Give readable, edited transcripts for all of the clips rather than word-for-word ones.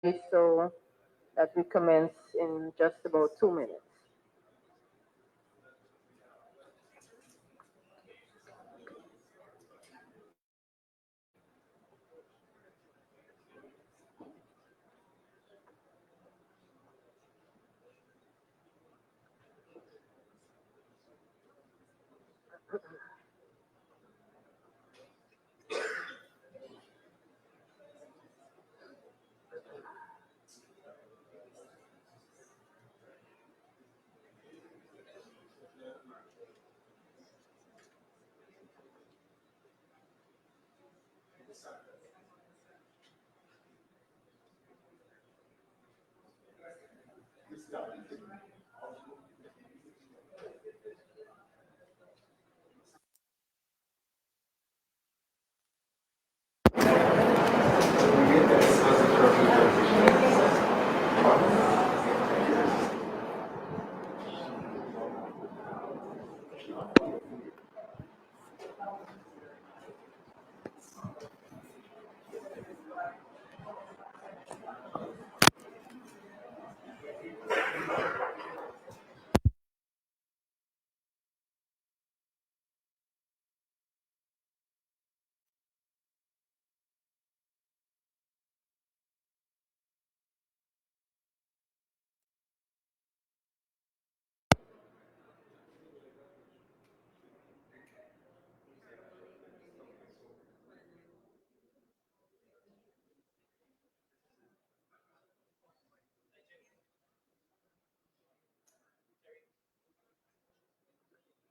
so that we commence in just about 2 minutes.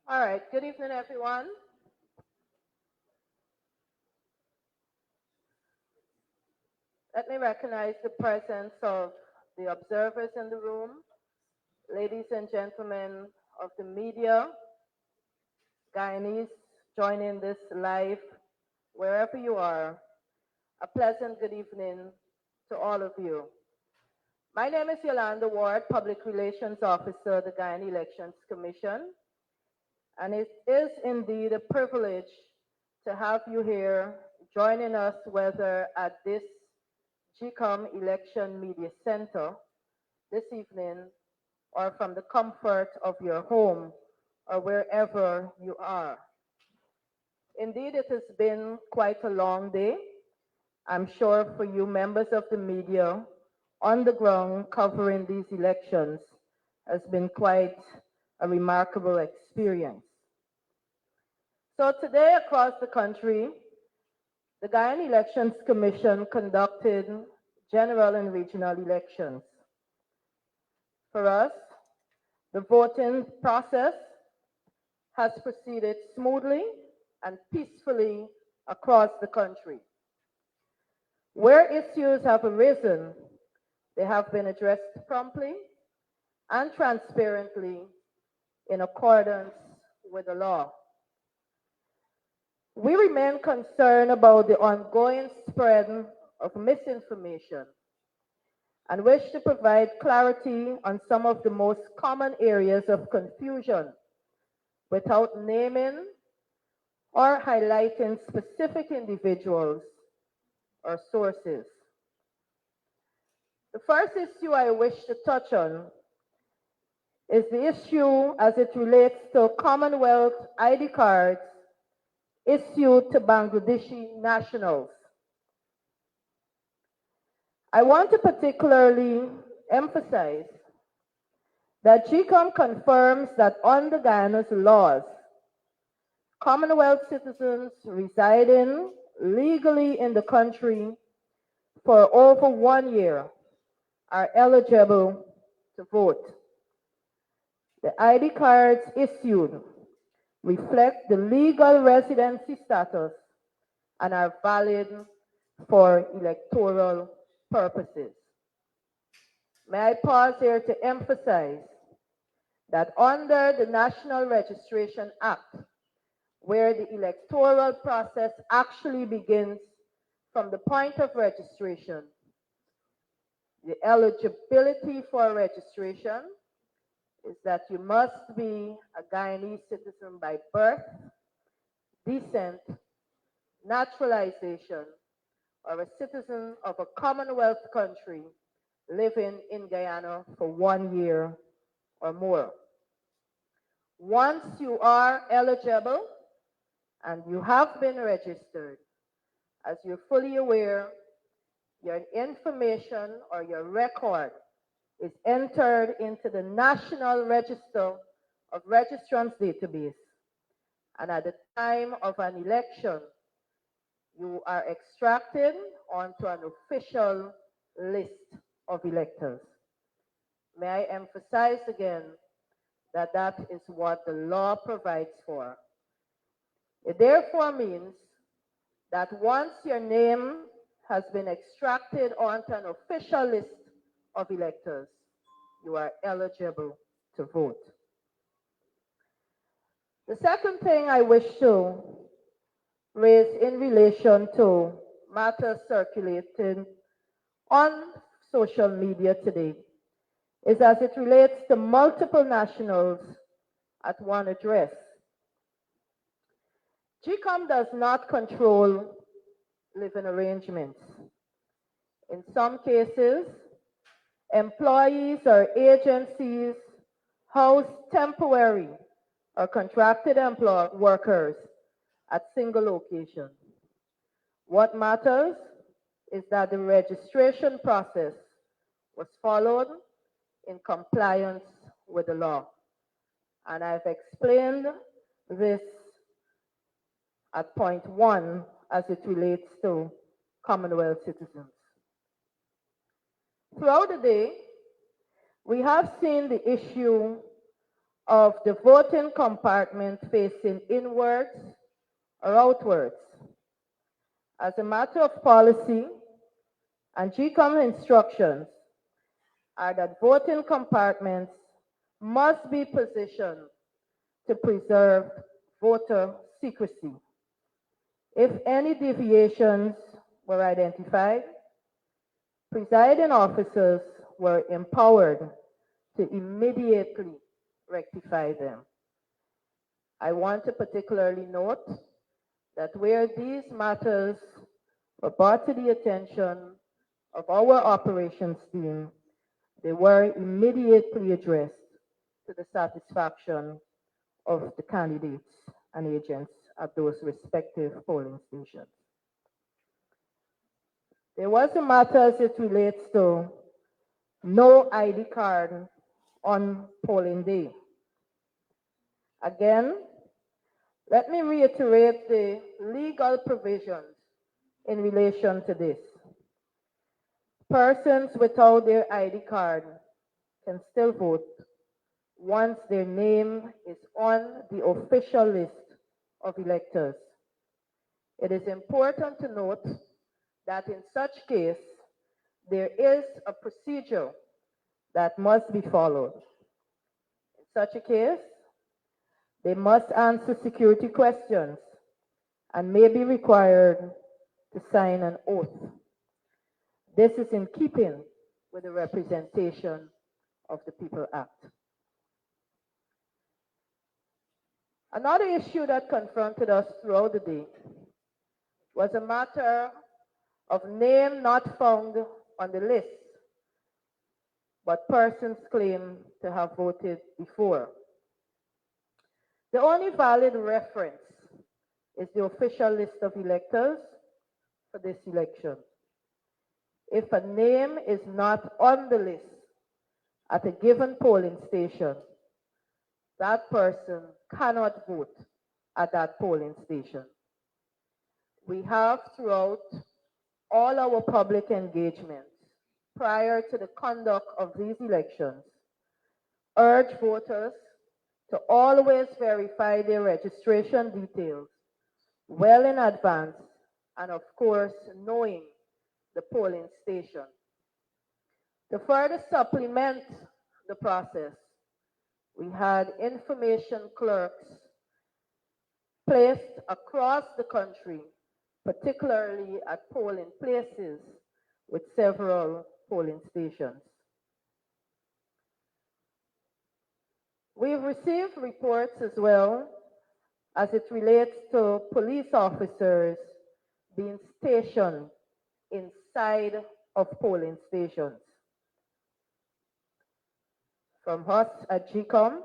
All right, good evening, everyone. Let me recognize the presence of the observers in the room, ladies and gentlemen of the media, Guyanese joining this live, wherever you are. A pleasant good evening to all of you. My name is Yolanda Ward, Public Relations Officer, the Guyana Elections Commission, and it is indeed a privilege to have you here joining us, whether at this GECOM Election Media Center this evening or from the comfort of your home or wherever you are. Indeed, it has been quite a long day, I'm sure, for you members of the media on the ground covering these elections has been quite a remarkable experience. So today across the country, the Guyana Elections Commission conducted general and regional elections. For us, the voting process has proceeded smoothly and peacefully across the country. Where issues have arisen, they have been addressed promptly and transparently in accordance with the law. We remain concerned about the ongoing spread of misinformation and wish to provide clarity on some of the most common areas of confusion without naming or highlighting specific individuals or sources. The first issue I wish to touch on is the issue as it relates to Commonwealth ID cards issued to Bangladeshi nationals. I want to particularly emphasize that GECOM confirms that under Guyana's laws, Commonwealth citizens residing legally in the country for over 1 year are eligible to vote. The ID cards issued reflect the legal residency status and are valid for electoral purposes. May I pause here to emphasize that under the National Registration Act, where the electoral process actually begins from the point of registration, the eligibility for registration is that you must be a Guyanese citizen by birth, descent, naturalization, or a citizen of a Commonwealth country living in Guyana for 1 year or more. Once you are eligible and you have been registered, as you're fully aware, your information or your record is entered into the National Register of Registrants database. And at the time of an election, you are extracted onto an official list of electors. May I emphasize again that that is what the law provides for. It therefore means that once your name has been extracted onto an official list of electors, you are eligible to vote. The second thing I wish to raise in relation to matters circulating on social media today is as it relates to multiple nationals at one address. GECOM does not control living arrangements. In some cases, employees or agencies house temporary or contracted workers at single locations. What matters is that the registration process was followed in compliance with the law. And I've explained this at point 1 as it relates to Commonwealth citizens. Throughout the day, we have seen the issue of the voting compartment facing inwards or outwards. As a matter of policy, and GECOM instructions are that voting compartments must be positioned to preserve voter secrecy. If any deviations were identified, presiding officers were empowered to immediately rectify them. I want to particularly note that where these matters were brought to the attention of our operations team, they were immediately addressed to the satisfaction of the candidates and agents at those respective polling stations. There was a matter as it relates to no ID card on polling day. Again, let me reiterate the legal provisions in relation to this. Persons without their ID card can still vote once their name is on the official list of electors. It is important to note that in such case, there is a procedure that must be followed. In such a case, they must answer security questions and may be required to sign an oath. This is in keeping with the Representation of the People Act. Another issue that confronted us throughout the day was a matter of name not found on the list, but persons claim to have voted before. The only valid reference is the official list of electors for this election. If a name is not on the list at a given polling station, that person cannot vote at that polling station. We have throughout all our public engagements prior to the conduct of these elections urged voters to always verify their registration details well in advance and of course knowing the polling station. To further supplement the process, we had information clerks placed across the country, particularly at polling places with several polling stations. We've received reports as well as it relates to police officers being stationed inside of polling stations. From us at GECOM,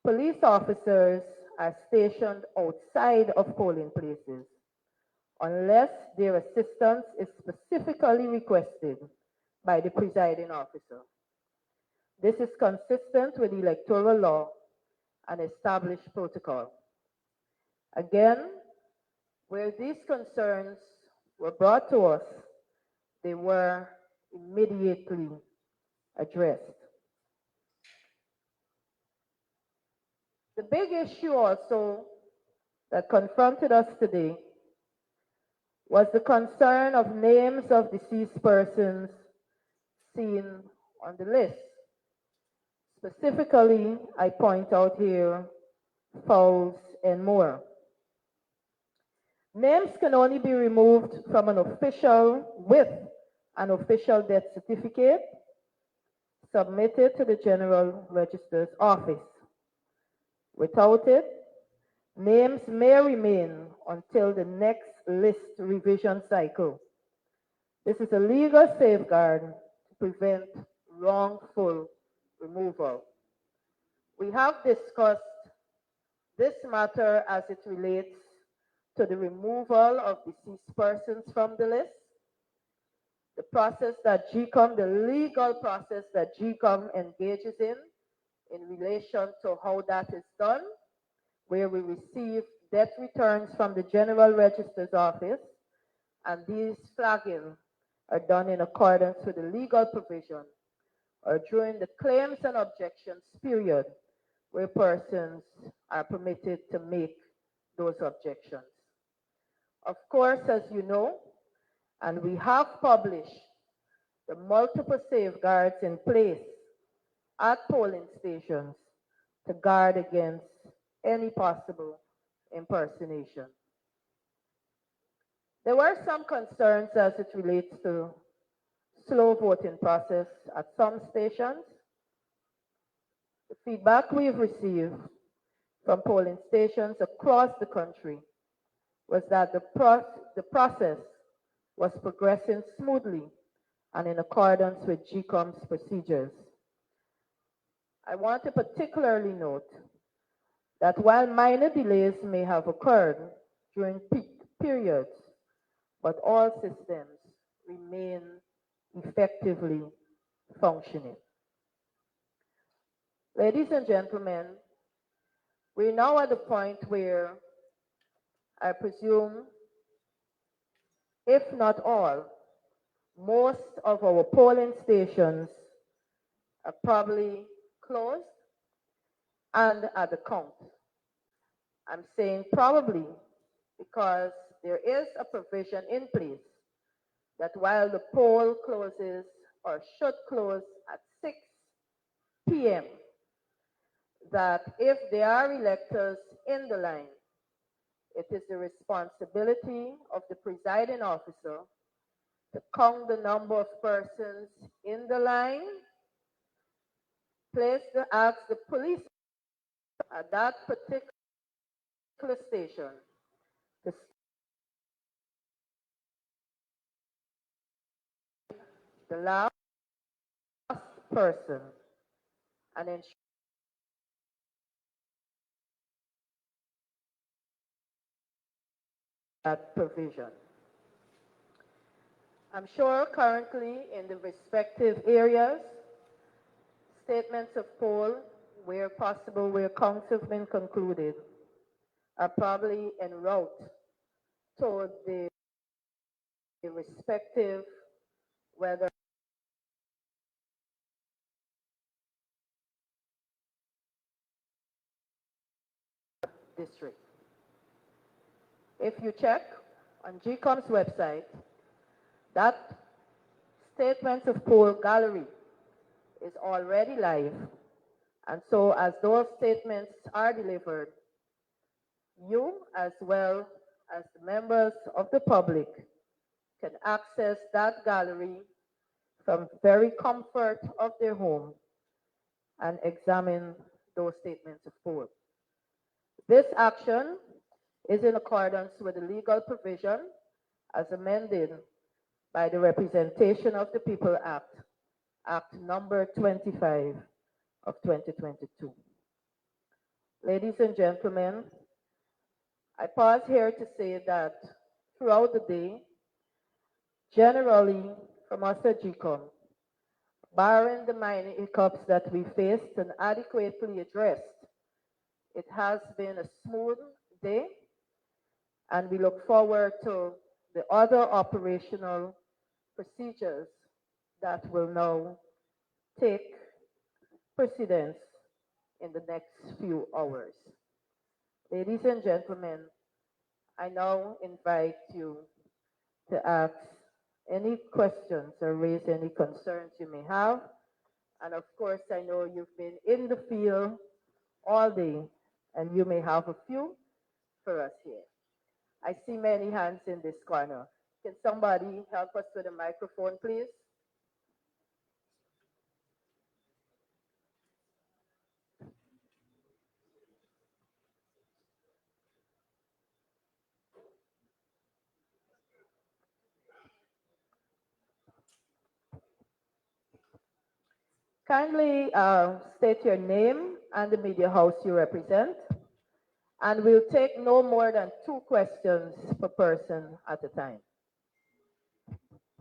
police officers are stationed outside of polling places unless their assistance is specifically requested by the presiding officer. This is consistent with electoral law and established protocol. Again, where these concerns were brought to us, they were immediately addressed. The big issue also that confronted us today was the concern of names of deceased persons seen on the list. Specifically, I point out here Fowles and Moore. Names can only be removed from an official with an official death certificate submitted to the General Register's office. Without it, names may remain until the next list revision cycle. This is a legal safeguard to prevent wrongful removal. We have discussed this matter as it relates to the removal of deceased persons from the list, the process that GECOM, the legal process that GECOM engages in relation to how that is done, where we receive death returns from the General Register's office, and these flagging are done in accordance with the legal provision or during the claims and objections period where persons are permitted to make those objections. Of course, as you know, and we have published the multiple safeguards in place at polling stations to guard against any possible impersonation. There were some concerns as it relates to slow voting process at some stations. The feedback we've received from polling stations across the country was that the process was progressing smoothly and in accordance with GECOM's procedures. I want to particularly note that while minor delays may have occurred during peak periods, but all systems remain effectively functioning. Ladies and gentlemen, we're now at the point where I presume, if not all, most of our polling stations are probably closed and at the count. I'm saying probably because there is a provision in place that while the poll closes or should close at 6 p.m., that if there are electors in the line, it is the responsibility of the presiding officer to count the number of persons in the line, ask the police at that particular station to the last person and ensure that provision. I'm sure currently in the respective areas, statements of poll, where possible, where counts have been concluded, are probably en route toward the respective, whether district. If you check on GECOM's website, that statements of poll gallery is already live. And so as those statements are delivered, you as well as the members of the public can access that gallery from very comfort of their home and examine those statements of poll. This action is in accordance with the legal provision as amended by the Representation of the People Act, Act number 25 of 2022. Ladies and gentlemen, I pause here to say that throughout the day, generally from us at GECOM, barring the minor hiccups that we faced and adequately addressed, it has been a smooth day, and we look forward to the other operational procedures that will now take precedence in the next few hours. Ladies and gentlemen, I now invite you to ask any questions or raise any concerns you may have. And of course, I know you've been in the field all day, and you may have a few for us here. I see many hands in this corner. Can somebody help us with a microphone, please? Kindly state your name and the media house you represent, and we'll take no more than 2 questions per person at a time.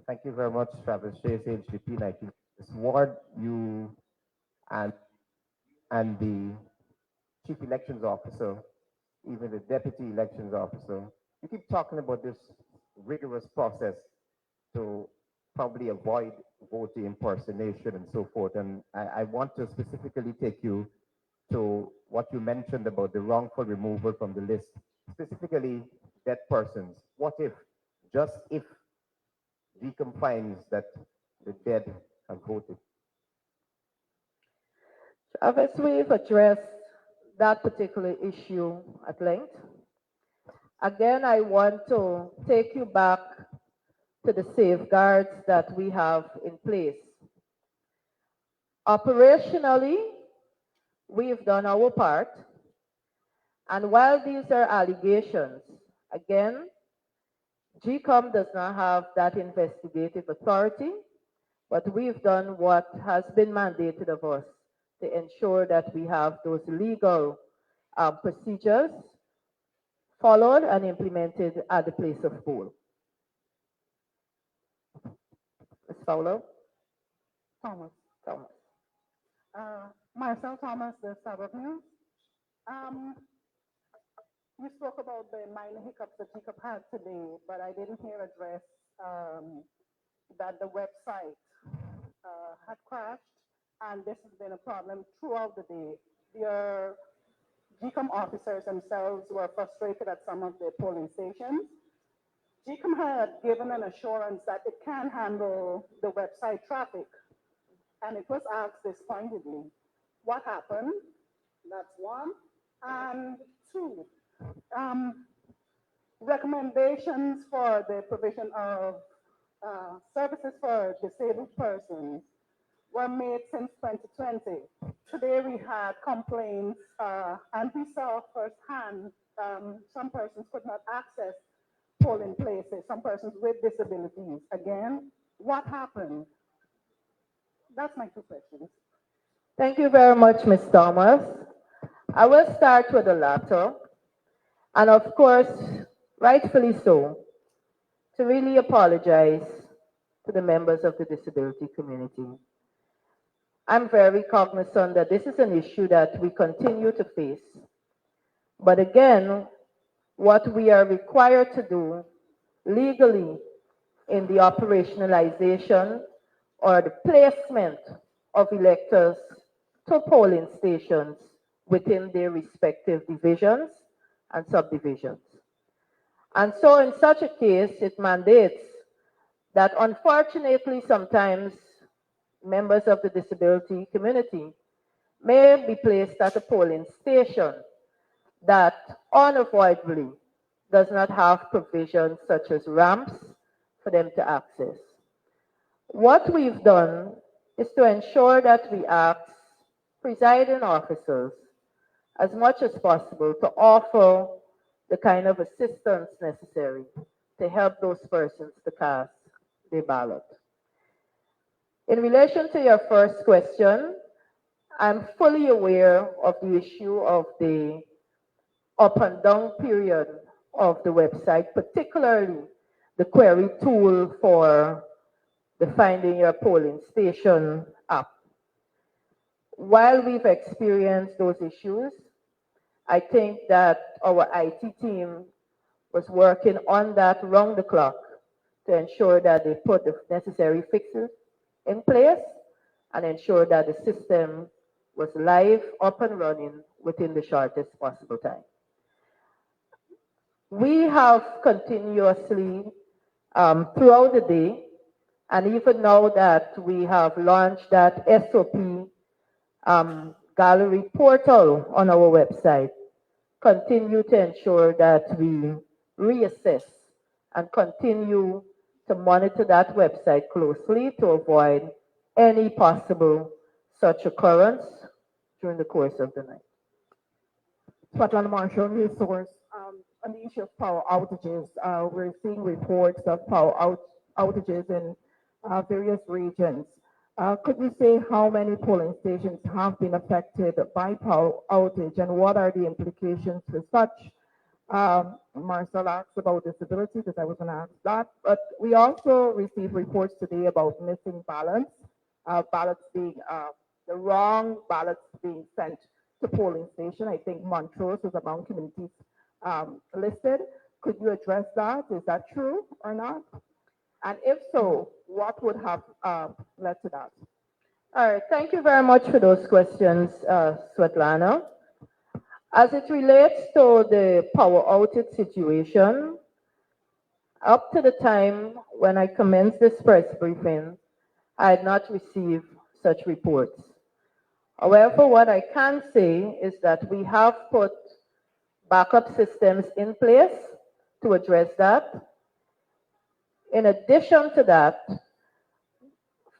Thank you very much, Travis Chase, HDP 19. This ward, you and and the chief elections officer, even the deputy elections officer, you keep talking about this rigorous process to probably avoid voter impersonation and so forth. And I want to specifically take you to what you mentioned about the wrongful removal from the list, specifically dead persons. What if, just if, GECOM finds that the dead have voted? Travis, we've addressed that particular issue at length. Again, I want to take you back to the safeguards that we have in place. Operationally, we've done our part. And while these are allegations, again, GECOM does not have that investigative authority, but we've done what has been mandated of us to ensure that we have those legal procedures followed and implemented at the place of poll. Ms. Fowler? Thomas. Thomas. Myself, Thomas, the Sabbath News. You spoke about the minor hiccups that GECOM had today, but I didn't hear address that the website had crashed, and this has been a problem throughout the day. Your GECOM officers themselves were frustrated at some of the polling stations. GECOM had given an assurance that it can handle the website traffic, and it was asked disappointedly, what happened? That's one. And two, recommendations for the provision of services for disabled persons were made since 2020. Today we had complaints, and we saw firsthand some persons could not access polling places, some persons with disabilities. Again, what happened? That's my 2 questions. Thank you very much, Ms. Thomas. I will start with the latter, and of course, rightfully so, to really apologize to the members of the disability community. I'm very cognizant that this is an issue that we continue to face. But again, what we are required to do legally in the operationalization or the placement of electors to polling stations within their respective divisions and subdivisions. And so in such a case, it mandates that unfortunately sometimes members of the disability community may be placed at a polling station that unavoidably does not have provisions such as ramps for them to access. What we've done is to ensure that we ask presiding officers as much as possible to offer the kind of assistance necessary to help those persons to cast the ballot. In relation to your first question, I'm fully aware of the issue of the up and down period of the website, particularly the query tool for the Finding Your Polling Station app. While we've experienced those issues, I think that our IT team was working on that round the clock to ensure that they put the necessary fixes in place and ensure that the system was live, up and running within the shortest possible time. We have continuously, throughout the day, and even now that we have launched that SOP gallery portal on our website, continue to ensure that we reassess and continue to monitor that website closely to avoid any possible such occurrence during the course of the night. Scotland Marshall News Source. On the issue of power outages, we're seeing reports of outages in various regions. Could you say how many polling stations have been affected by power outage and what are the implications for such? Marcel asked about disability because I was going to ask that, but we also received reports today about missing ballots, the wrong ballots being sent to polling station. I think Montrose is among communities listed. Could you address that? Is that true or not? And if so, what would have led to that? All right, thank you very much for those questions, Svetlana. As it relates to the power outage situation, up to the time when I commenced this press briefing, I had not received such reports. However, what I can say is that we have put backup systems in place to address that. In addition to that,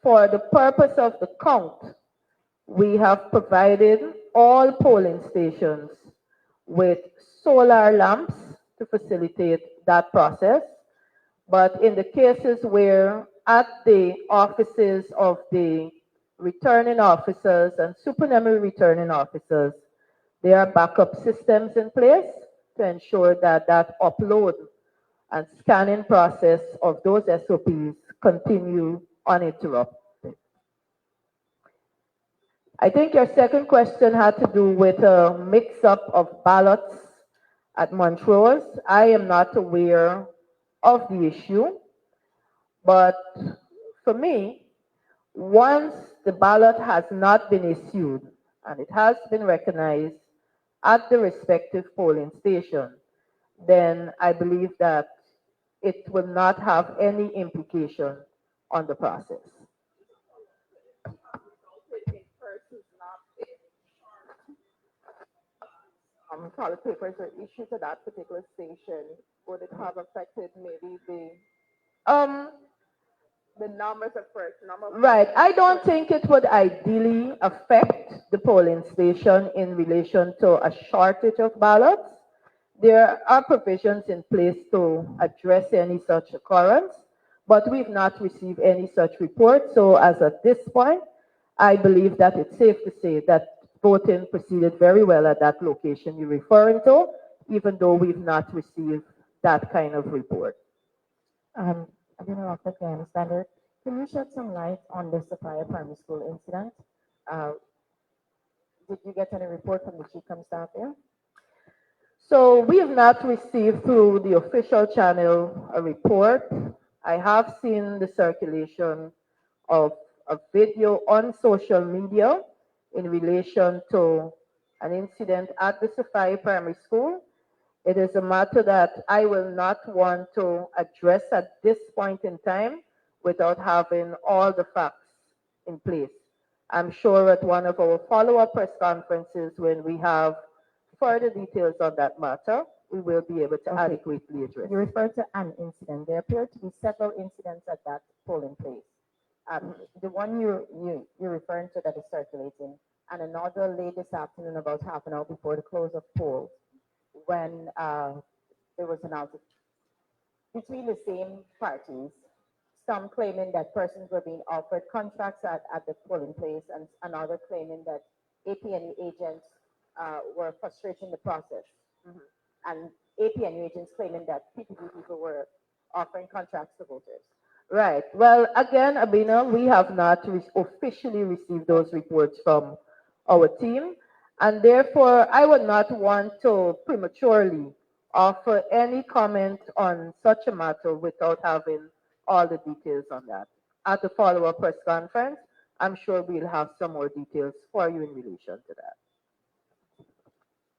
for the purpose of the count, we have provided all polling stations with solar lamps to facilitate that process. But in the cases where at the offices of the returning officers and supernumerary returning officers, there are backup systems in place to ensure that that upload and scanning process of those SOPs continue uninterrupted. I think your second question had to do with a mix-up of ballots at Montrose. I am not aware of the issue, but for me, once the ballot has not been issued and it has been recognized at the respective polling station, then I believe that it will not have any implication on the process. Toilet papers are issued to that particular station. Would it have affected maybe Um, the numbers of first number? Right. I don't think it would ideally affect the polling station in relation to a shortage of ballots. There are provisions in place to address any such occurrence, but we've not received any such report. So as at this point, I believe that it's safe to say that voting proceeded very well at that location you're referring to, even though we've not received that kind of report. I've been off the Guyana standard. Can you shed some light on the Sophia Primary School incident? Uh, did you get any report from the GECOM staff there? So we have not received through the official channel a report. I have seen the circulation of a video on social media in relation to an incident at the Sophia Primary School. It is a matter that I will not want to address at this point in time without having all the facts in place. I'm sure at one of our follow-up press conferences when we have further details on that matter, we will be able to adequately address. You referred to an incident. There appear to be several incidents at that polling place. The one you're referring to that is circulating, and another late this afternoon, about half an hour before the close of polls, when there was an outage between the same parties, some claiming that persons were being offered contracts at the polling place, and another claiming that APNU agents were frustrating the process. And APNU agents claiming that PPP people were offering contracts to voters. Right. Well, again, Abina, we have not officially received those reports from our team, and therefore I would not want to prematurely offer any comment on such a matter without having all the details on that. At the follow-up press conference, I'm sure we'll have some more details for you in relation to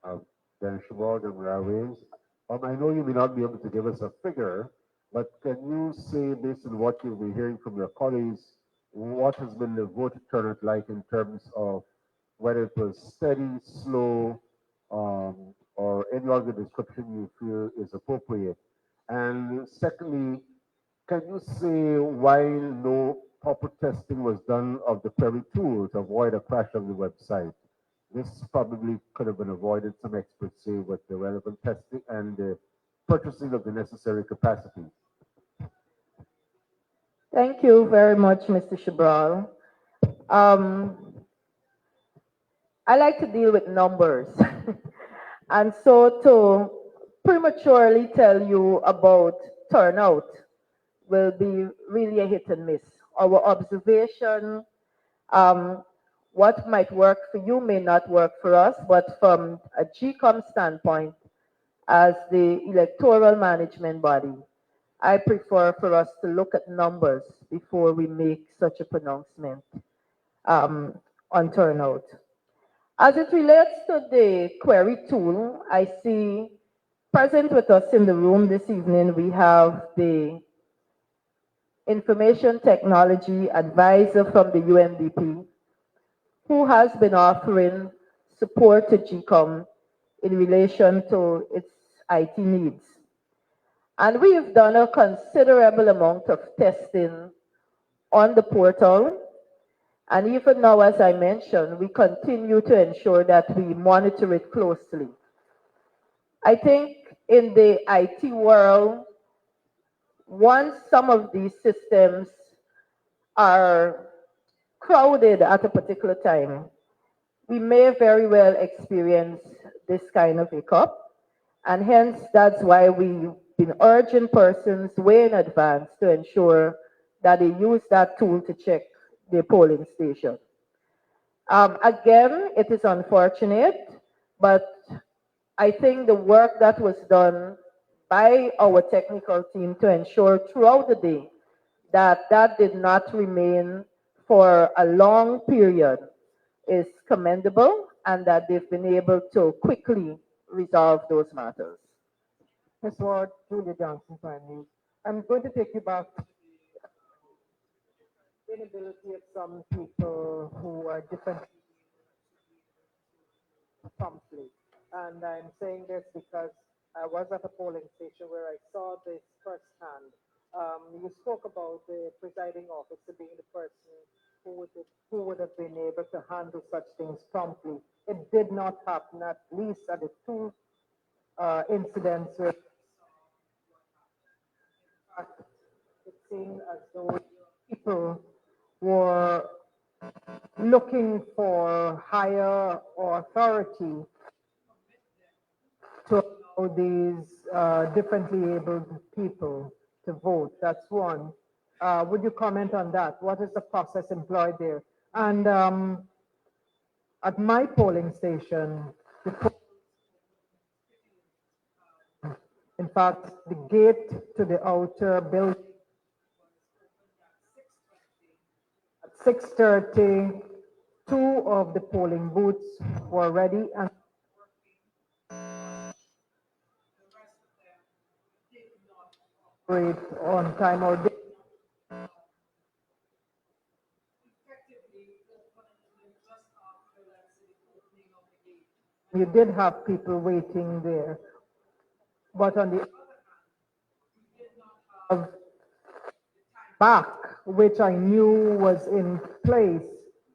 that. Then Shubhal and Raviz. I know you may not be able to give us a figure, but can you say, based on what you've been hearing from your colleagues, what has been the voter turnout like in terms of whether it was steady, slow, or any other description you feel is appropriate? And secondly, can you say why no proper testing was done of the query tool to avoid a crash of the website? This probably could have been avoided, some experts say, with the relevant testing and the purchasing of the necessary capacity. Thank you very much, Mr. Shabral. I like to deal with numbers. And so to prematurely tell you about turnout will be really a hit and miss. Our observation, um, what might work for you may not work for us, but from a GECOM standpoint, as the electoral management body, I prefer for us to look at numbers before we make such a pronouncement on turnout. As it relates to the query tool, I see present with us in the room this evening, we have the information technology advisor from the UNDP, who has been offering support to GECOM in relation to its IT needs. And we have done a considerable amount of testing on the portal. And even now, as I mentioned, we continue to ensure that we monitor it closely. I think in the IT world, once some of these systems are crowded at a particular time, we may very well experience this kind of hiccup. And hence, that's why we've been urging persons way in advance to ensure that they use that tool to check their polling station. Again, it is unfortunate, but I think the work that was done by our technical team to ensure throughout the day that that did not remain for a long period is commendable, and that they've been able to quickly resolve those matters. Ms. Ward, Julia Johnson, Prime News. I'm going to take you back to the inability of some people who are different promptly. And I'm saying this because I was at a polling station where I saw this firsthand. You spoke about the presiding officer being the person who would have been able to handle such things promptly. It did not happen, at least at the two incidents where it seemed as though people were looking for higher authority to allow these differently abled people to vote. That's one. Would you comment on that? What is the process employed there? And at my polling station, in fact, the gate to the outer building at 6:30, two of the polling booths were ready and operate on time or day. You did have people waiting there, but on the other back, which I knew was in place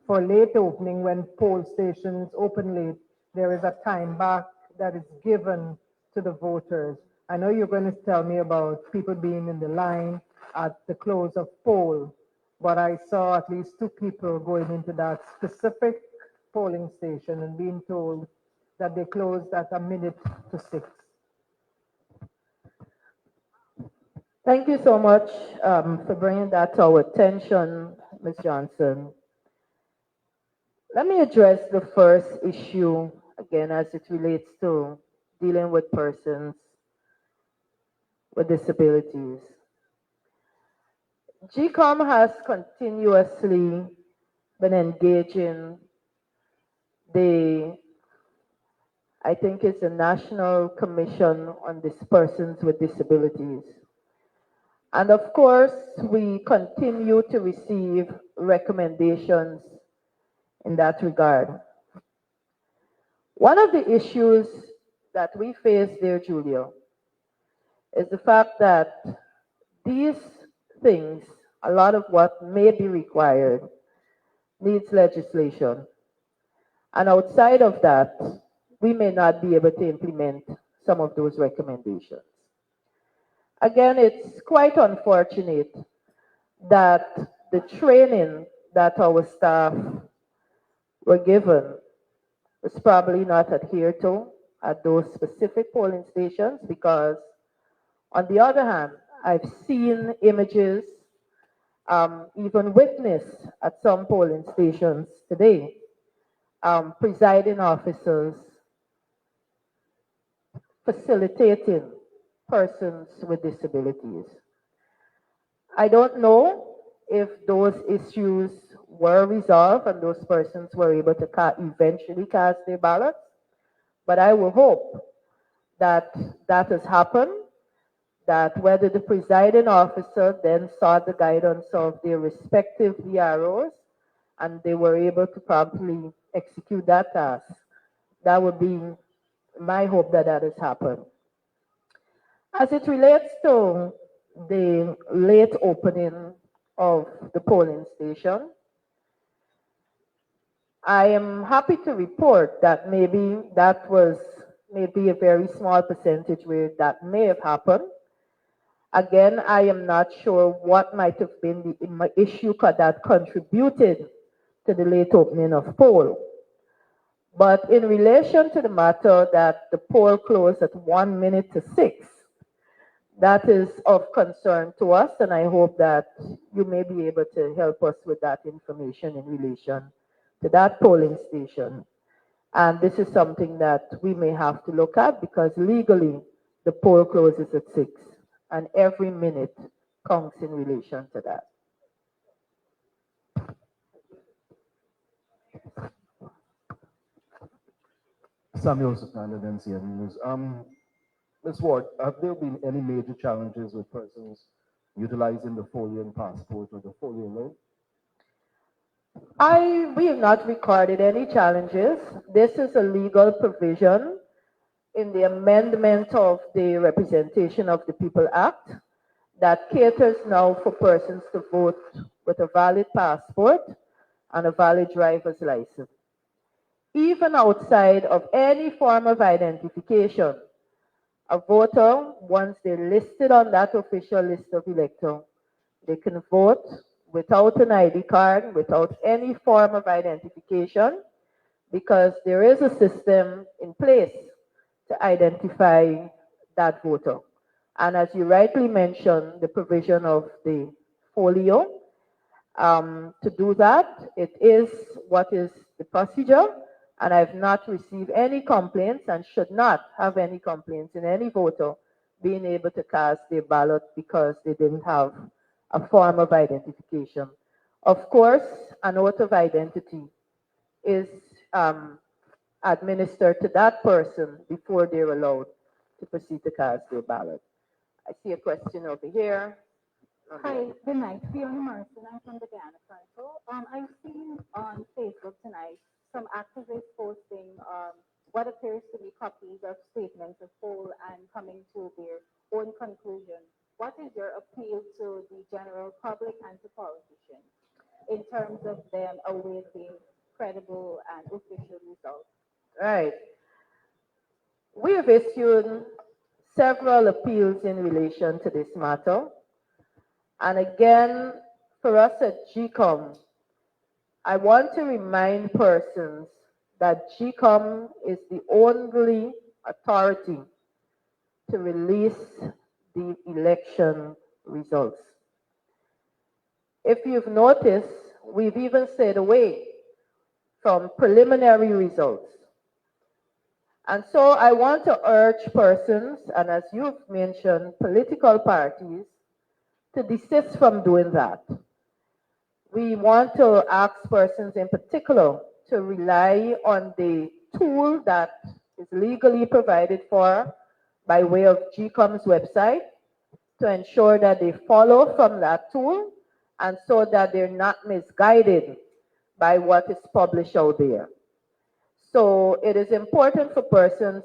for late opening when poll stations open late, there is a time back that is given to the voters. I know you're going to tell me about people being in the line, at the close of poll, but I saw at least two people going into that specific polling station and being told that they closed at 1 minute to 6. Thank you so much for bringing that to our attention, Ms. Johnson. Let me address the first issue again as it relates to dealing with persons with disabilities. GECOM has continuously been engaging the, I think it's the National Commission on Persons with Disabilities. And of course, we continue to receive recommendations in that regard. One of the issues that we face there, Julia, is the fact that these things, a lot of what may be required, needs legislation. And outside of that, we may not be able to implement some of those recommendations. Again, it's quite unfortunate that the training that our staff were given was probably not adhered to at those specific polling stations because, on the other hand, I've seen images, even witnessed at some polling stations today, presiding officers facilitating persons with disabilities. I don't know if those issues were resolved and those persons were able to eventually cast their ballots, but I will hope that that has happened, that whether the presiding officer then sought the guidance of their respective VROs and they were able to promptly execute that task. That would be my hope that that has happened. As it relates to the late opening of the polling station, I am happy to report that maybe that was maybe a very small percentage where that may have happened. Again, I am not sure what might have been the issue that contributed to the late opening of poll. But in relation to the matter that the poll closed at 1 minute to 6, that is of concern to us, and I hope that you may be able to help us with that information in relation to that polling station. And this is something that we may have to look at because legally the poll closes at 6, and every minute counts in relation to that. Samuel Sukanda, NCN News. Ms. Ward, have there been any major challenges with persons utilizing the folio passport or the folio loan? We have not recorded any challenges. This is a legal provision in the amendment of the Representation of the People Act that caters now for persons to vote with a valid passport and a valid driver's license. Even outside of any form of identification, a voter, once they're listed on that official list of electors, they can vote without an ID card, without any form of identification, because there is a system in place to identify that voter. And as you rightly mentioned, the provision of the folio, to do that, it is what is the procedure, and I've not received any complaints and should not have any complaints in any voter being able to cast their ballot because they didn't have a form of identification. Of course, an oath of identity is administered to that person before they're allowed to proceed to cast their ballot. I see a question over here. Hi, good night. Fiona Morrison, I'm from the Guyana Chronicle. I've seen on Facebook tonight some activists posting what appears to be copies of statements of poll and coming to their own conclusion. What is your appeal to the general public and to politicians in terms of them awaiting credible and official results? Right. We have issued several appeals in relation to this matter. And again, for us at GECOM, I want to remind persons that GECOM is the only authority to release the election results. If you've noticed, we've even stayed away from preliminary results. And so I want to urge persons, and as you've mentioned, political parties, to desist from doing that. We want to ask persons in particular to rely on the tool that is legally provided for by way of GECOM's website to ensure that they follow from that tool and so that they're not misguided by what is published out there. So it is important for persons,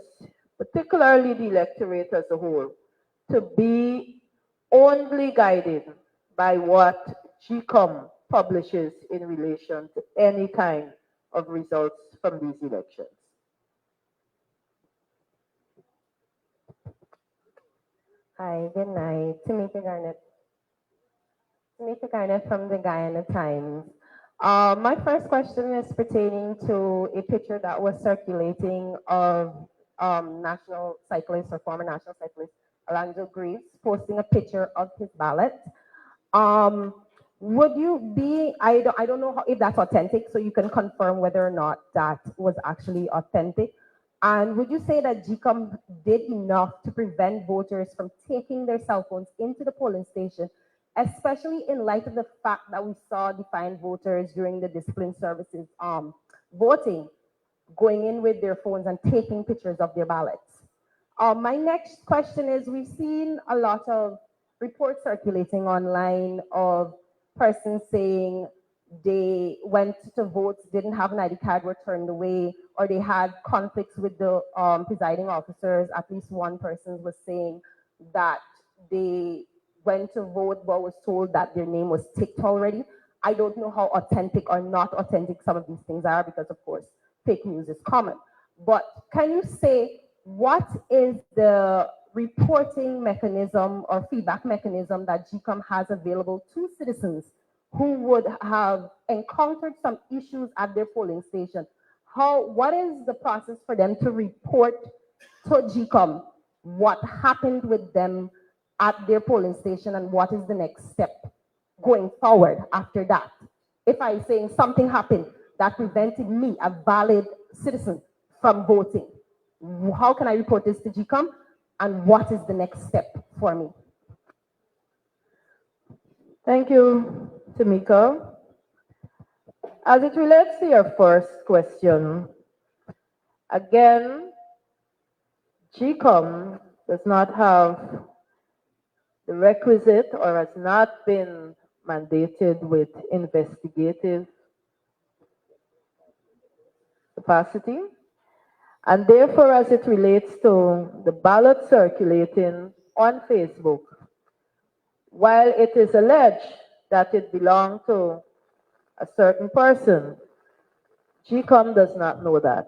particularly the electorate as a whole, to be only guided by what GECOM publishes in relation to any kind of results from these elections. Hi, good night. Tamika Garnett from the Guyana Times. My first question is pertaining to a picture that was circulating of national cyclist or former national cyclist Alonzo Greaves posting a picture of his ballot. Would you be, I don't know if that's authentic, so you can confirm whether or not that was actually authentic. And would you say that GECOM did enough to prevent voters from taking their cell phones into the polling station, especially in light of the fact that we saw defined voters during the discipline services voting, going in with their phones and taking pictures of their ballots? My next question is, we've seen a lot of reports circulating online of persons saying they went to vote, didn't have an ID card, were turned away, or they had conflicts with the presiding officers. At least one person was saying that they went to vote but was told that their name was ticked already. I don't know how authentic or not authentic some of these things are because, of course, fake news is common. But can you say what is the reporting mechanism or feedback mechanism that GECOM has available to citizens who would have encountered some issues at their polling station? What is the process for them to report to GECOM what happened with them at their polling station and what is the next step going forward after that? If I say something happened that prevented me, a valid citizen, from voting, how can I report this to GECOM and what is the next step for me? Thank you, Tamika. As it relates to your first question, again, GECOM does not have the requisite or has not been mandated with investigative capacity. And therefore, as it relates to the ballot circulating on Facebook, while it is alleged that it belonged to a certain person, GECOM does not know that.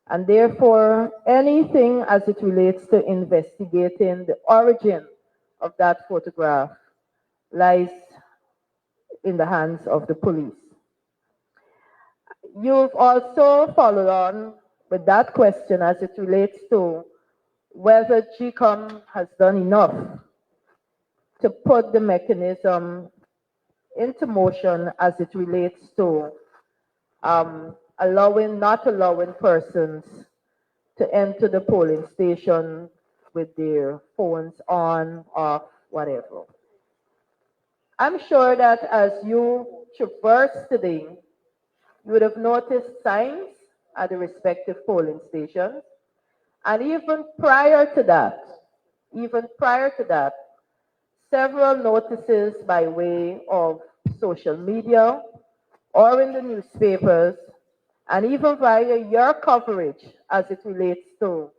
And therefore, anything as it relates to investigating the origin of that photograph lies in the hands of the police. You've also followed on with that question as it relates to whether GECOM has done enough to put the mechanism into motion as it relates to not allowing persons to enter the polling station with their phones on, off, whatever. I'm sure that as you traverse today, you would have noticed signs at the respective polling stations. And even prior to that, several notices by way of social media or in the newspapers, and even via your coverage as it relates to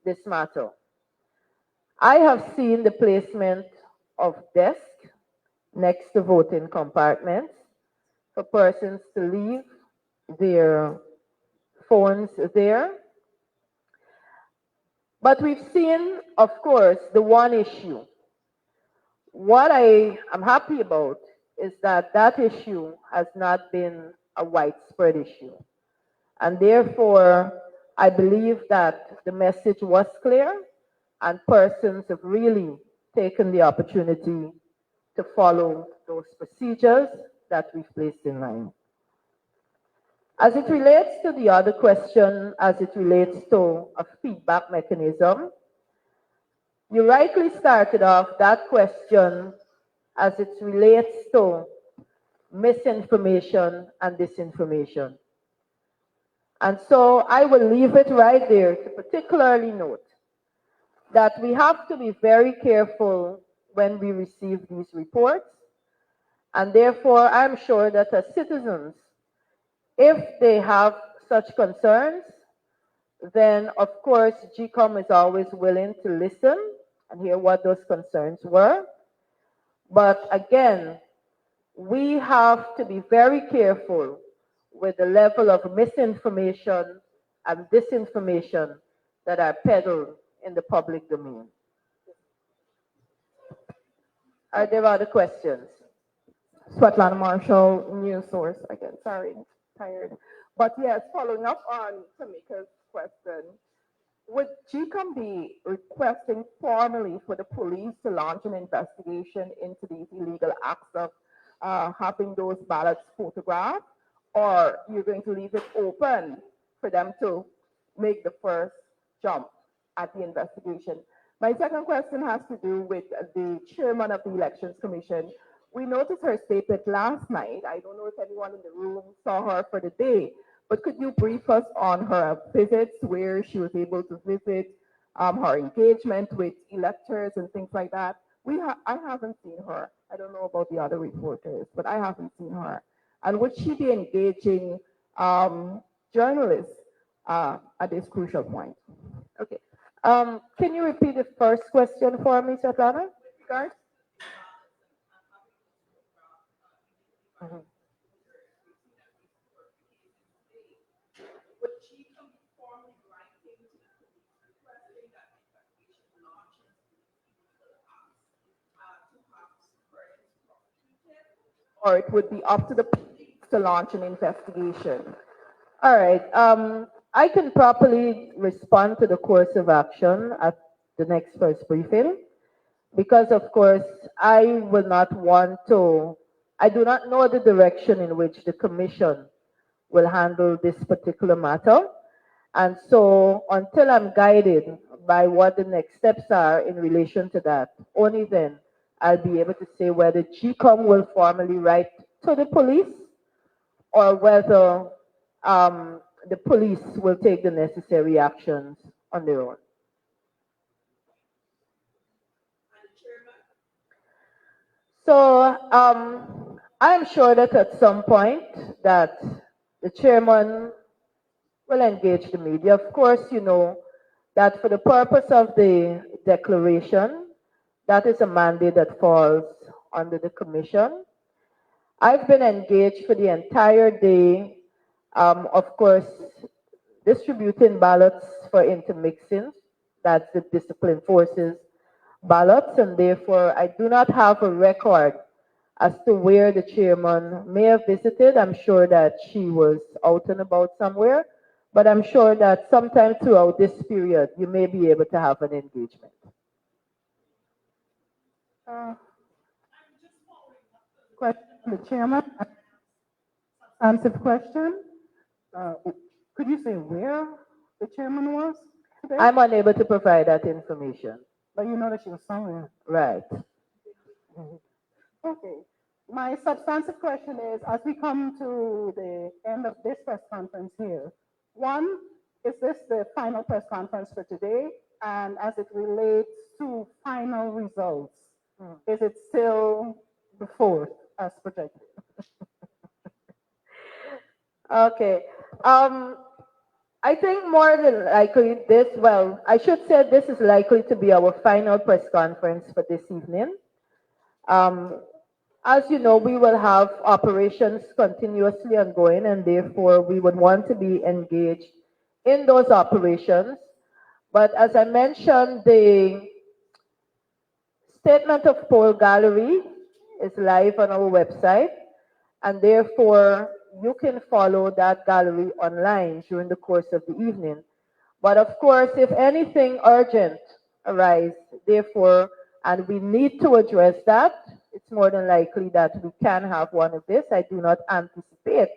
this matter. I have seen the placement of desks next to voting compartments for persons to leave their phones there. But we've seen, of course, the one issue what I am happy about is that that issue has not been a widespread issue. And therefore, I believe that the message was clear and persons have really taken the opportunity to follow those procedures that we've placed in line. As it relates to the other question, as it relates to a feedback mechanism, you rightly started off that question as it relates to misinformation and disinformation. And so I will leave it right there to particularly note that we have to be very careful when we receive these reports. And therefore, I'm sure that as citizens, if they have such concerns, then of course GECOM is always willing to listen and hear what those concerns were. But again, we have to be very careful with the level of misinformation and disinformation that are peddled in the public domain. Are there other questions? Swetlana Marshall, news source again. Sorry, tired. But yes, following up on Tamika's question, would GECOM be requesting formally for the police to launch an investigation into these illegal acts of having those ballots photographed, or you're going to leave it open for them to make the first jump at the investigation? My second question has to do with the chairman of the Elections Commission. We noticed her statement last night. I don't know if anyone in the room saw her for the day, but could you brief us on her visits, where she was able to visit, her engagement with electors and things like that? I haven't seen her. I don't know about the other reporters, but I haven't seen her. And would she be engaging journalists at this crucial point? Okay. Can you repeat the first question for me, Svetlana? Guys? Mhm. Or it would be up to the police to launch an investigation? All right. I can properly respond to the course of action at the next first briefing because, of course, I will not want to, I do not know the direction in which the commission will handle this particular matter. And so until I'm guided by what the next steps are in relation to that, only then I'll be able to say whether GCOM will formally write to the police or whether the police will take the necessary actions on their own. So I'm sure that at some point that the chairman will engage the media. Of course, you know that for the purpose of the declaration, that is a mandate that falls under the commission. I've been engaged for the entire day, of course, distributing ballots for intermixing. That's the discipline forces ballots, and therefore I do not have a record as to where the chairman may have visited. I'm sure that she was out and about somewhere, but I'm sure that sometime throughout this period, you may be able to have an engagement. Question from the chairman. Answered question. Could you say where the chairman was today? I'm unable to provide that information. But you know that she was somewhere. Right. Okay. My substantive question is, as we come to the end of this press conference here, one, is this the final press conference for today? And as it relates to final results, is it still the fourth as projected? Okay. I think more than likely this, well, I should say this is likely to be our final press conference for this evening. As you know, we will have operations continuously ongoing, and therefore we would want to be engaged in those operations. But as I mentioned, the statement of poll gallery is live on our website, and therefore you can follow that gallery online during the course of the evening. But of course, if anything urgent arises, therefore, and we need to address that, it's more than likely that we can have one of this. I do not anticipate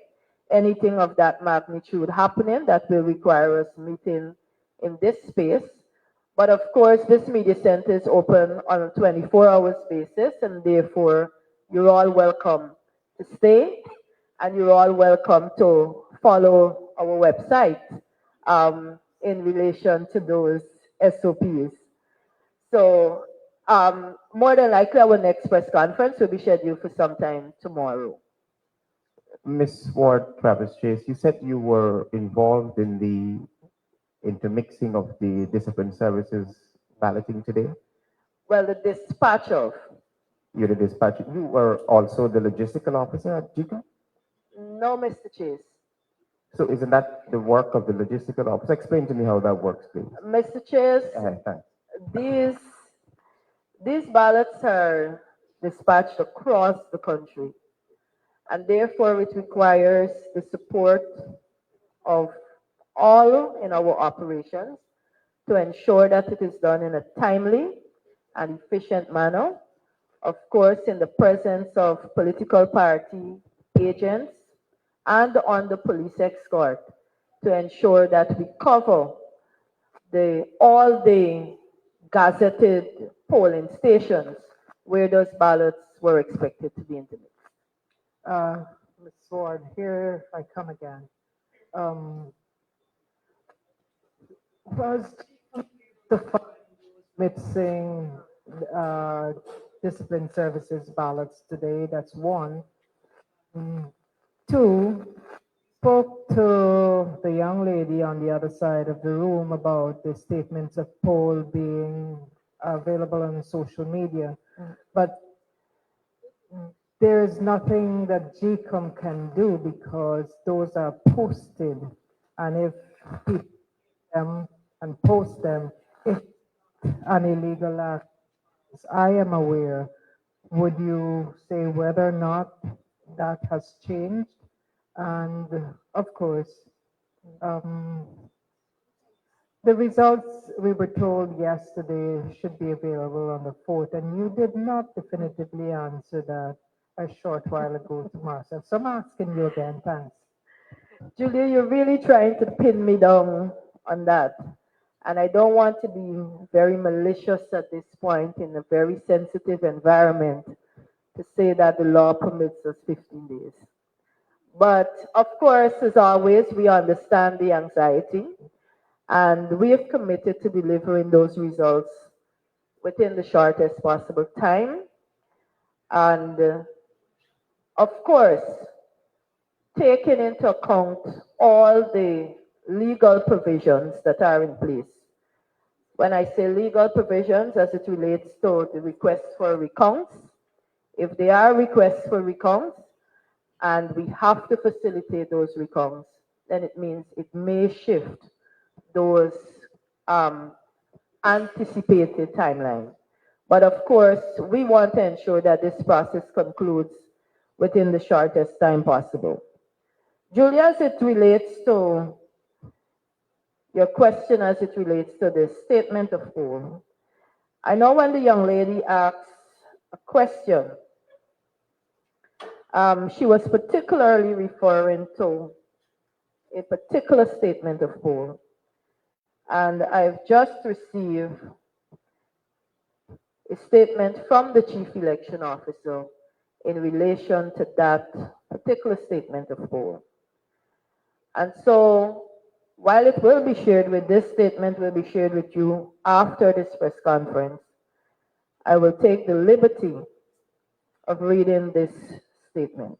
anything of that magnitude happening that will require us meeting in this space. But of course, this media center is open on a 24 hours basis, and therefore, you're all welcome to stay, and you're all welcome to follow our website in relation to those SOPs. So, more than likely, our next press conference will be scheduled for sometime tomorrow. Miss Ward, Travis Chase, you said you were involved in the intermixing of the discipline services balloting today. Well, the dispatch of. You're the dispatcher. You were also the logistical officer at GECOM? No, Mr. Chase. So isn't that the work of the logistical officer? Explain to me how that works, please. Mr. Chase, Thanks. these, these ballots are dispatched across the country, and therefore it requires the support of all in our operations to ensure that it is done in a timely and efficient manner, of course, in the presence of political party agents and on the police escort to ensure that we cover all the gazetted polling stations where those ballots were expected to be intermixed. Ms. Ward, here I come again. Was the mixing discipline services ballots today? That's one. Two, spoke to the young lady on the other side of the room about the statements of poll being available on social media. But there's nothing that GECOM can do because those are posted. And if people them and post them, if an illegal act, as I am aware, would you say whether or not that has changed? And of course, the results we were told yesterday should be available on the 4th, and you did not definitively answer that a short while ago to Marcel. So I'm asking you again, thanks. Julia, you're really trying to pin me down on that. And I don't want to be very malicious at this point in a very sensitive environment to say that the law permits us 15 days. But of course, as always, we understand the anxiety, and we have committed to delivering those results within the shortest possible time. And of course, taking into account all the legal provisions that are in place. When I say legal provisions as it relates to the requests for recounts, if there are requests for recounts and we have to facilitate those recounts, then it means it may shift those anticipated timelines. But of course, we want to ensure that this process concludes within the shortest time possible. Julia, as it relates to your question, as it relates to the statement of poll, I know when the young lady asks a question, she was particularly referring to a particular statement of poll. And I've just received a statement from the Chief Election Officer in relation to that particular statement of poll. And so, while it will be shared with this statement, will be shared with you after this press conference, I will take the liberty of reading this statement.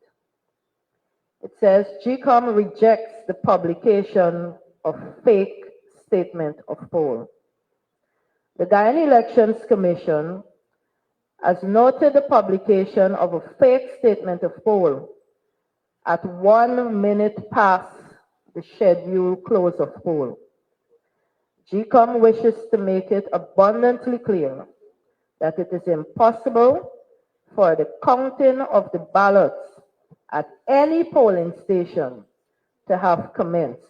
It says, GECOM rejects the publication of fake statement of poll. The Guyana Elections Commission has noted the publication of a fake statement of poll at 1 minute past the scheduled close of poll. GECOM wishes to make it abundantly clear that it is impossible for the counting of the ballots at any polling station to have commenced.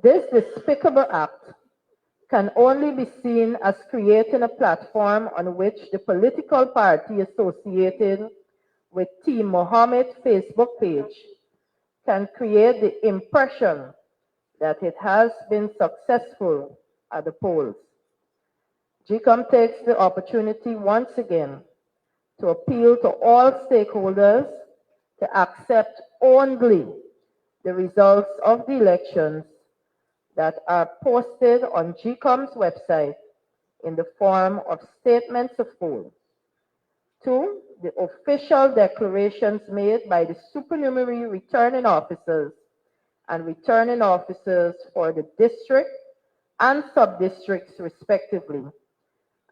This despicable act can only be seen as creating a platform on which the political party associated with Team Mohammed's Facebook page can create the impression that it has been successful at the polls. GECOM takes the opportunity once again to appeal to all stakeholders to accept only the results of the elections that are posted on GECOM's website in the form of statements of poll. Two, the official declarations made by the supernumerary returning officers and returning officers for the district and sub-districts respectively,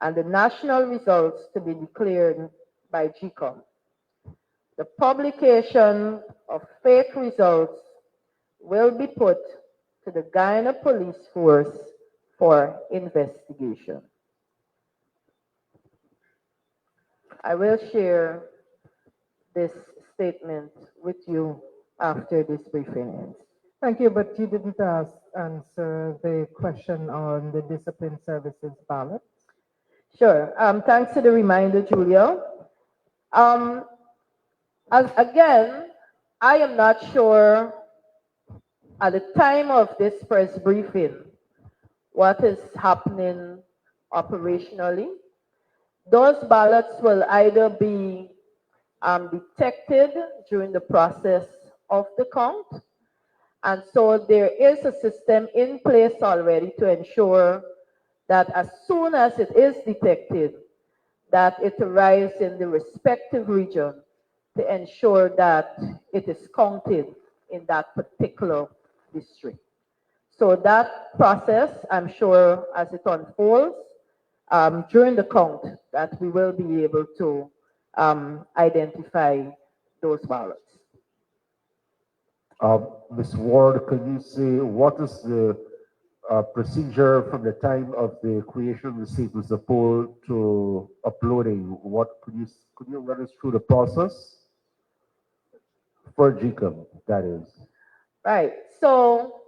and the national results to be declared by GECOM. The publication of fake results will be put to the Guyana Police Force for investigation. I will share this statement with you after this briefing ends. Thank you, but you didn't answer the question on the discipline services ballot. Sure. Thanks for the reminder, Julia. Again, I am not sure at the time of this press briefing what is happening operationally. Those ballots will either be detected during the process of the count, and so there is a system in place already to ensure that as soon as it is detected, that it arrives in the respective region to ensure that it is counted in that particular district. So that process, I'm sure, as it unfolds during the count, that we will be able to identify those ballots. Ms. Ward, can you say what is the procedure from the time of the creation of the status of poll to uploading? What could you run us through the process for GECOM? That is Right. So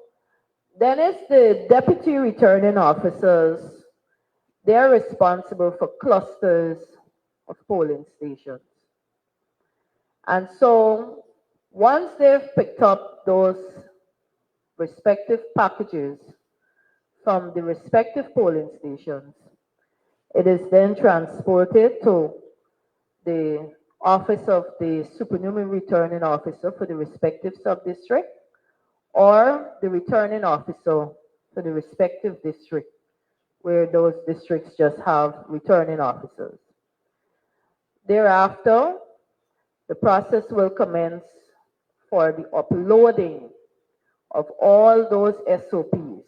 then it's the deputy returning officers. They're responsible for clusters of polling stations. And so once they've picked up those respective packages from the respective polling stations, it is then transported to the office of the supernumerary returning officer for the respective sub-district or the returning officer for the respective district where those districts just have returning officers. Thereafter, the process will commence for the uploading of all those SOPs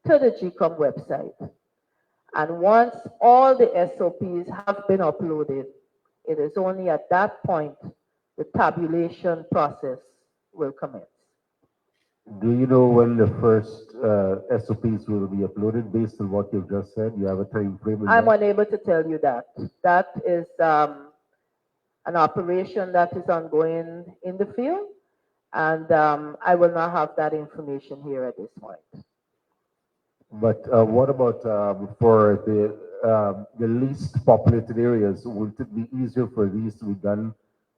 to the GECOM website. And once all the SOPs have been uploaded, it is only at that point the tabulation process will commence. Do you know when the first SOPs will be uploaded based on what you've just said? You have a time frame? I'm unable to tell you that. That is an operation that is ongoing in the field, and I will not have that information here at this point. But what about for the least populated areas? Would it be easier for these to be done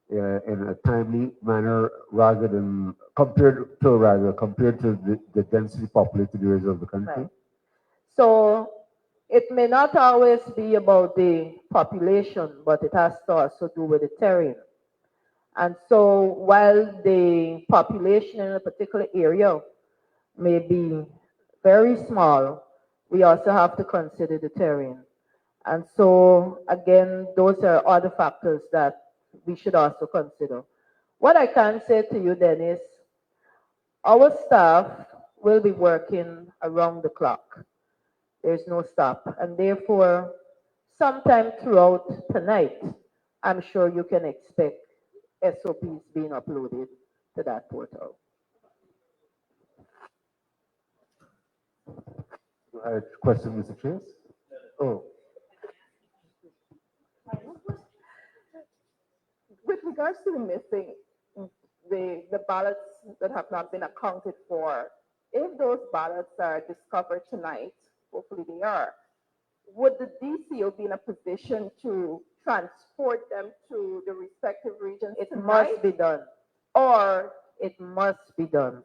in a timely manner rather than compared to the densely populated areas of the country? Right. So it may not always be about the population, but it has to also do with the terrain. And so while the population in a particular area may be very small, we also have to consider the terrain. And so again, those are other factors that we should also consider. What I can say to you then is our staff will be working around the clock. There's no stop. And therefore, sometime throughout tonight, I'm sure you can expect SOPs being uploaded to that portal. You had a question, Mr. Chase? Oh, still missing the ballots that have not been accounted for. If those ballots are discovered tonight, hopefully they are, would the DCO be in a position to transport them to the respective regions It tonight? must be done. Or, It must be done.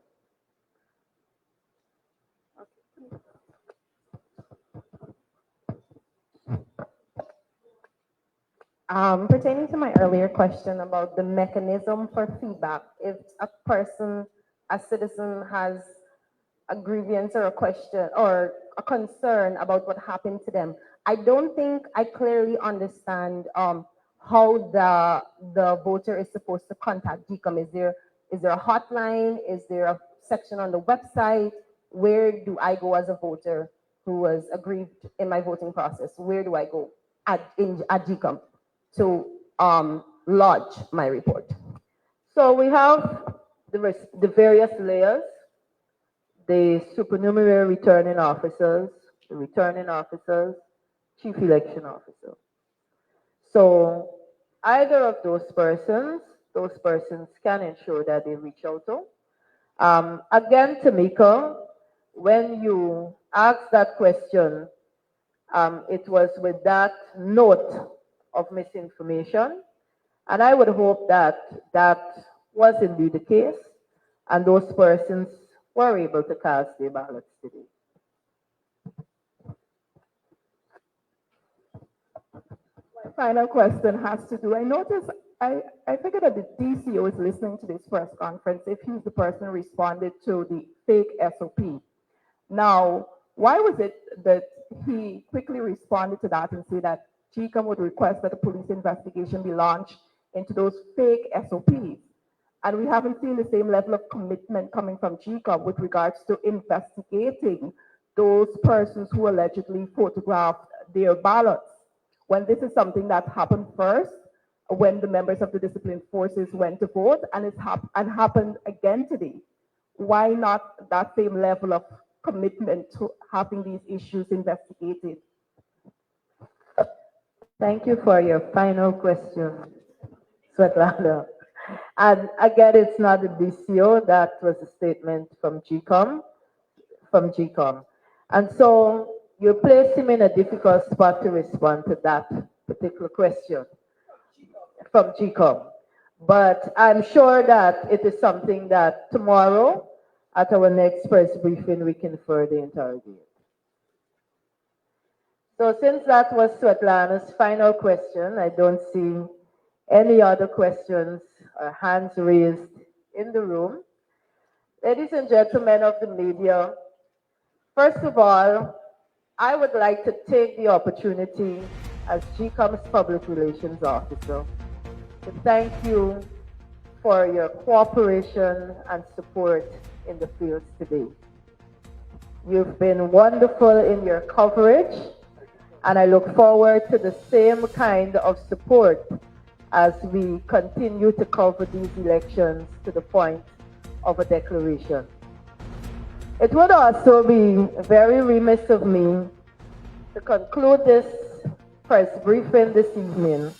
Pertaining to my earlier question about the mechanism for feedback, if a person, a citizen has a grievance or a question or a concern about what happened to them, I don't think I clearly understand how the voter is supposed to contact GECOM. Is there a hotline? Is there a section on the website? Where do I go as a voter who was aggrieved in my voting process? Where do I go at GECOM to lodge my report? So we have the various layers, the supernumerary returning officers, the returning officers, chief election officer. So either of those persons can ensure that they reach out to. Again, Tamika, when you asked that question, it was with that note of misinformation. And I would hope that that was indeed the case, and those persons were able to cast their ballots today. my final question has to do, I figured that the DCO is listening to this press conference if he's the person who responded to the fake SOP. Now, why was it that he quickly responded to that and said that GECOM would request that a police investigation be launched into those fake SOPs? And we haven't seen the same level of commitment coming from GECOM with regards to investigating those persons who allegedly photographed their ballots. When this is something that happened first, when the members of the disciplined forces went to vote, and happened again today. Why not that same level of commitment to having these issues investigated? Thank you for your final question, Svetlana. And again, it's not the DCO, that was a statement from GECOM. And so you place him in a difficult spot to respond to that particular question from GECOM. But I'm sure that it is something that tomorrow at our next press briefing we can further interrogate. So since that was Svetlana's final question, I don't see any other questions or hands raised in the room. Ladies and gentlemen of the media, first of all, I would like to take the opportunity as GECOM's Public Relations Officer to thank you for your cooperation and support in the fields today. You've been wonderful in your coverage, and I look forward to the same kind of support as we continue to cover these elections to the point of a declaration. It would also be very remiss of me to conclude this press briefing this evening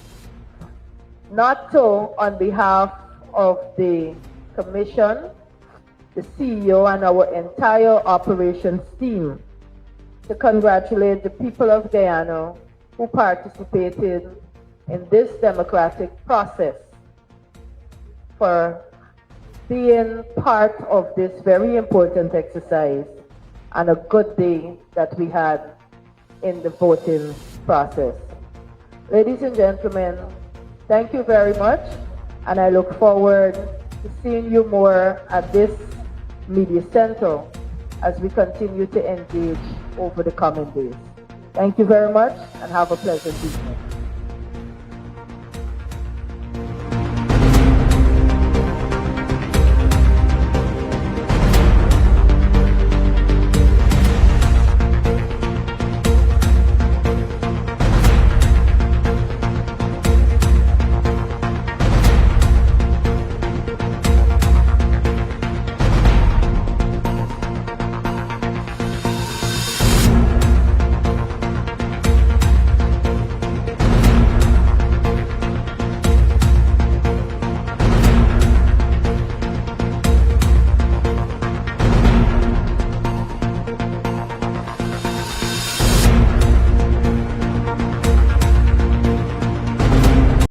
not to, on behalf of the Commission, the CEO, and our entire operations team, to congratulate the people of Guyana who participated in this democratic process for being part of this very important exercise and a good day that we had in the voting process. Ladies and gentlemen, thank you very much, and I look forward to seeing you more at this media center as we continue to engage over the coming days. Thank you very much, and have a pleasant evening.